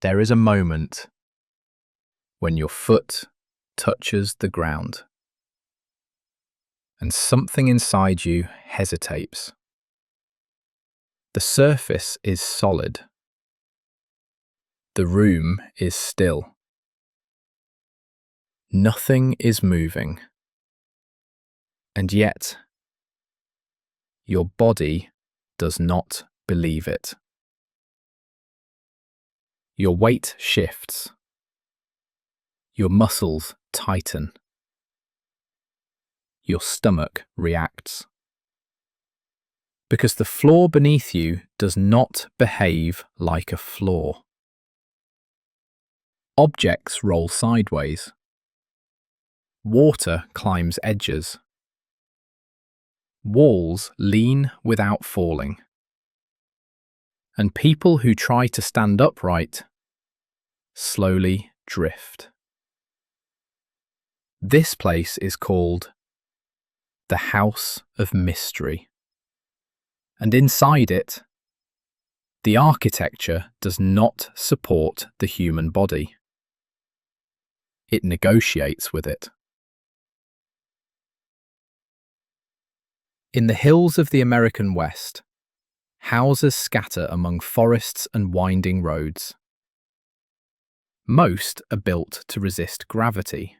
There is a moment when your foot touches the ground and something inside you hesitates. The surface is solid. The room is still. Nothing is moving. And yet, your body does not believe it. Your weight shifts. Your muscles tighten. Your stomach reacts. Because the floor beneath you does not behave like a floor. Objects roll sideways. Water climbs edges. Walls lean without falling. And people who try to stand upright slowly drift. This place is called the House of Mystery. And inside it, the architecture does not support the human body. It negotiates with it. In the hills of the American West, houses scatter among forests and winding roads. Most are built to resist gravity.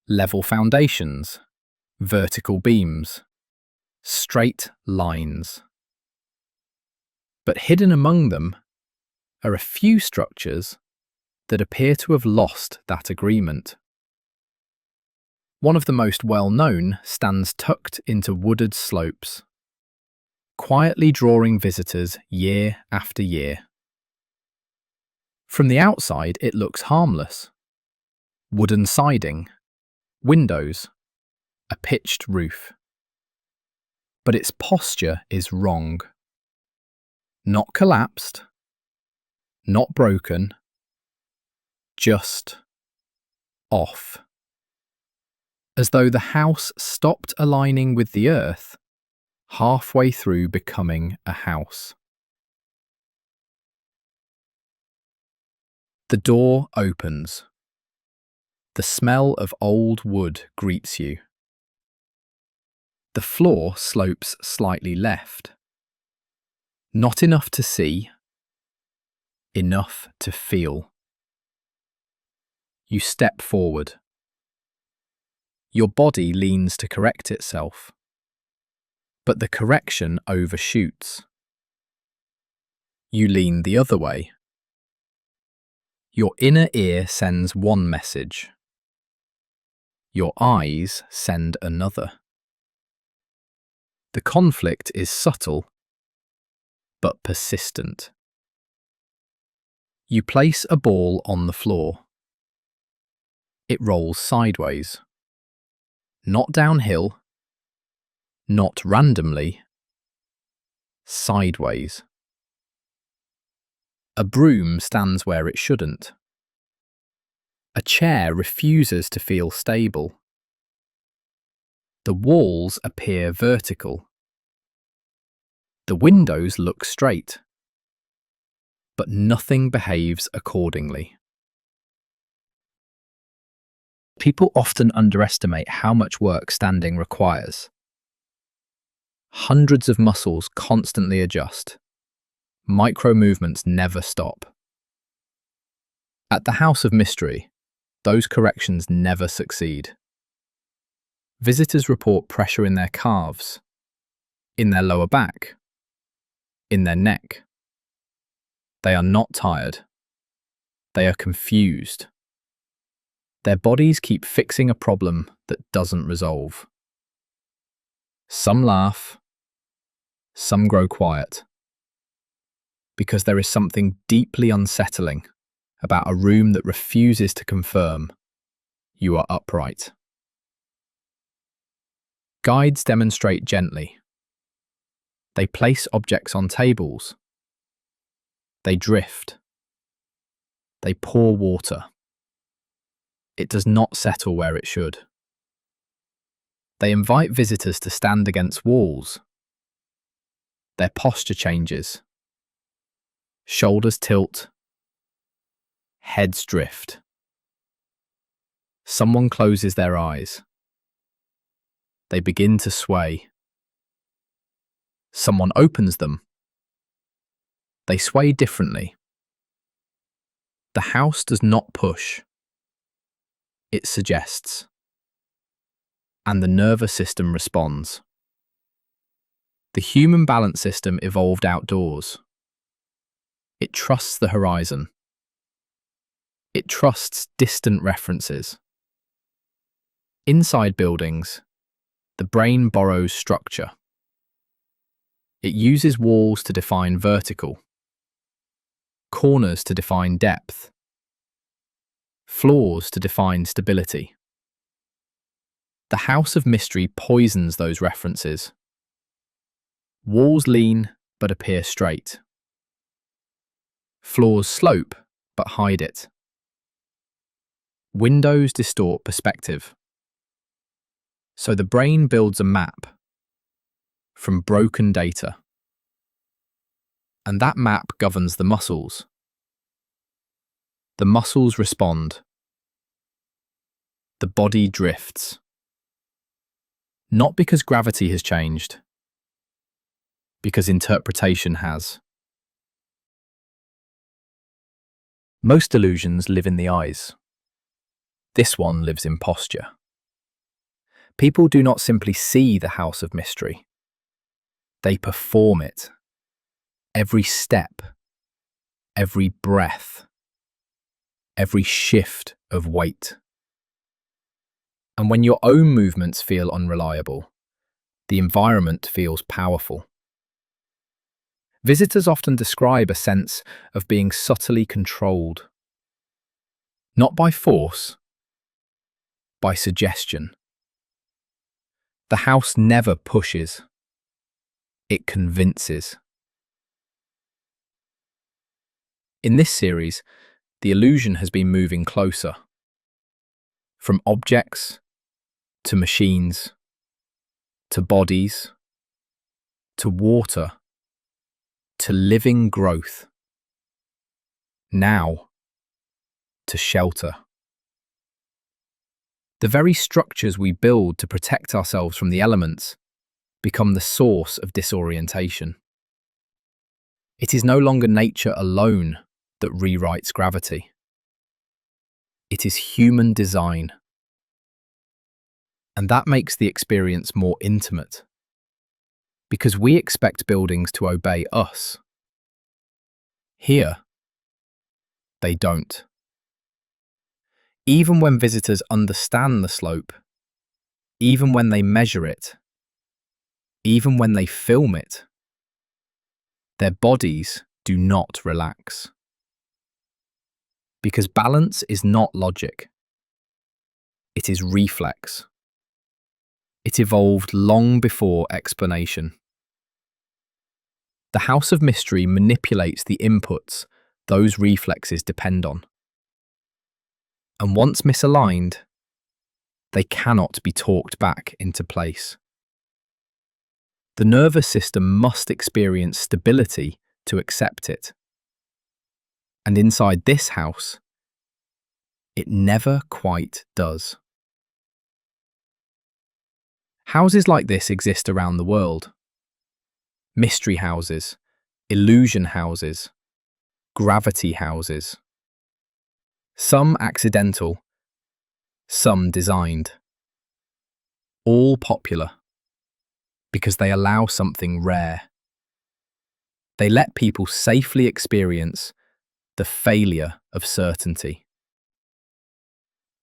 Level foundations, vertical beams, straight lines. But hidden among them are a few structures that appear to have lost that agreement. One of the most well-known stands tucked into wooded slopes, quietly drawing visitors year after year. From the outside, it looks harmless. Wooden siding, windows, a pitched roof. But its posture is wrong. Not collapsed, not broken, just off. As though the house stopped aligning with the earth halfway through becoming a house. The door opens. The smell of old wood greets you. The floor slopes slightly left. Not enough to see, enough to feel. You step forward. Your body leans to correct itself, but the correction overshoots. You lean the other way. Your inner ear sends one message. Your eyes send another. The conflict is subtle, but persistent. You place a ball on the floor. It rolls sideways. Not downhill, not randomly, sideways. A broom stands where it shouldn't. A chair refuses to feel stable. The walls appear vertical. The windows look straight. But nothing behaves accordingly. People often underestimate how much work standing requires. Hundreds of muscles constantly adjust. Micro movements never stop. At the House of Mystery, those corrections never succeed. Visitors report pressure in their calves, in their lower back, in their neck. They are not tired. They are confused. Their bodies keep fixing a problem that doesn't resolve. Some laugh, some grow quiet, because there is something deeply unsettling about a room that refuses to confirm you are upright. Guides demonstrate gently. They place objects on tables. They drift. They pour water. It does not settle where it should. They invite visitors to stand against walls. Their posture changes. Shoulders tilt, Heads drift. Someone closes their eyes. They begin to sway. Someone opens them. They sway differently. The house does not push. It suggests. And the nervous system responds. The human balance system evolved outdoors. It trusts the horizon. It trusts distant references. Inside buildings, the brain borrows structure. It uses walls to define vertical, corners to define depth, floors to define stability. The house of mystery poisons those references. Walls lean but appear straight. Floors slope but hide it. Windows distort perspective. So the brain builds a map from broken data. And that map governs the muscles. The muscles respond. The body drifts. Not because gravity has changed, because interpretation has. Most illusions live in the eyes. This one lives in posture. People do not simply see the house of mystery. They perform it. Every step, every breath, every shift of weight. And when your own movements feel unreliable, the environment feels powerful. Visitors often describe a sense of being subtly controlled. Not by force, by suggestion. The house never pushes. It convinces. In this series, the illusion has been moving closer. From objects, to machines, to bodies, to water, to living growth. Now, to shelter. The very structures we build to protect ourselves from the elements become the source of disorientation. It is no longer nature alone that rewrites gravity. It is human design. And that makes the experience more intimate, because we expect buildings to obey us. Here, they don't. Even when visitors understand the slope, even when they measure it, even when they film it, their bodies do not relax. Because balance is not logic. It is reflex. It evolved long before explanation. The house of mystery manipulates the inputs those reflexes depend on. And once misaligned, they cannot be talked back into place. The nervous system must experience stability to accept it. And inside this house, it never quite does. Houses like this exist around the world. Mystery houses, illusion houses, gravity houses. Some accidental, some designed. All popular, because they allow something rare. They let people safely experience the failure of certainty.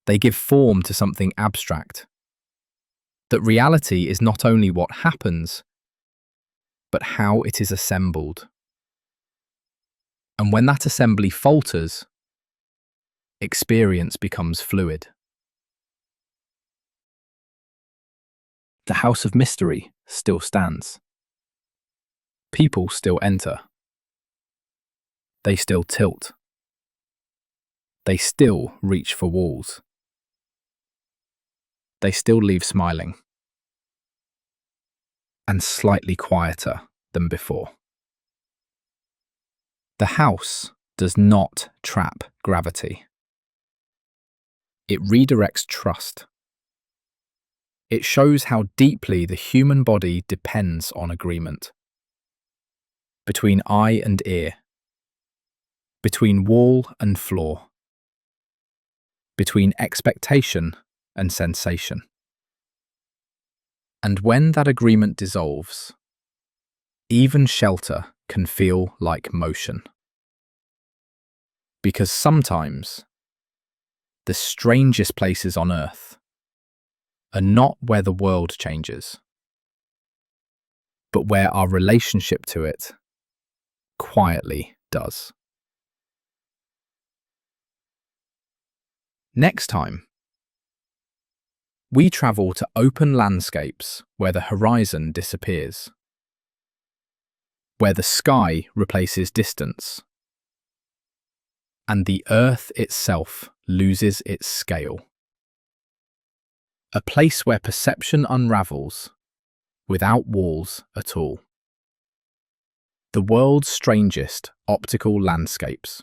They give form to something abstract. That reality is not only what happens, but how it is assembled. And when that assembly falters, experience becomes fluid. The house of mystery still stands. People still enter. They still tilt. They still reach for walls. They still leave smiling. And slightly quieter than before. The house does not trap gravity. It redirects trust. It shows how deeply the human body depends on agreement. Between eye and ear. Between wall and floor. Between expectation and sensation. And when that agreement dissolves, even shelter can feel like motion. Because sometimes the strangest places on Earth are not where the world changes, but where our relationship to it quietly does. Next time, we travel to open landscapes where the horizon disappears, where the sky replaces distance, and the Earth itself loses its scale. A place where perception unravels without walls at all. The world's strangest optical landscapes.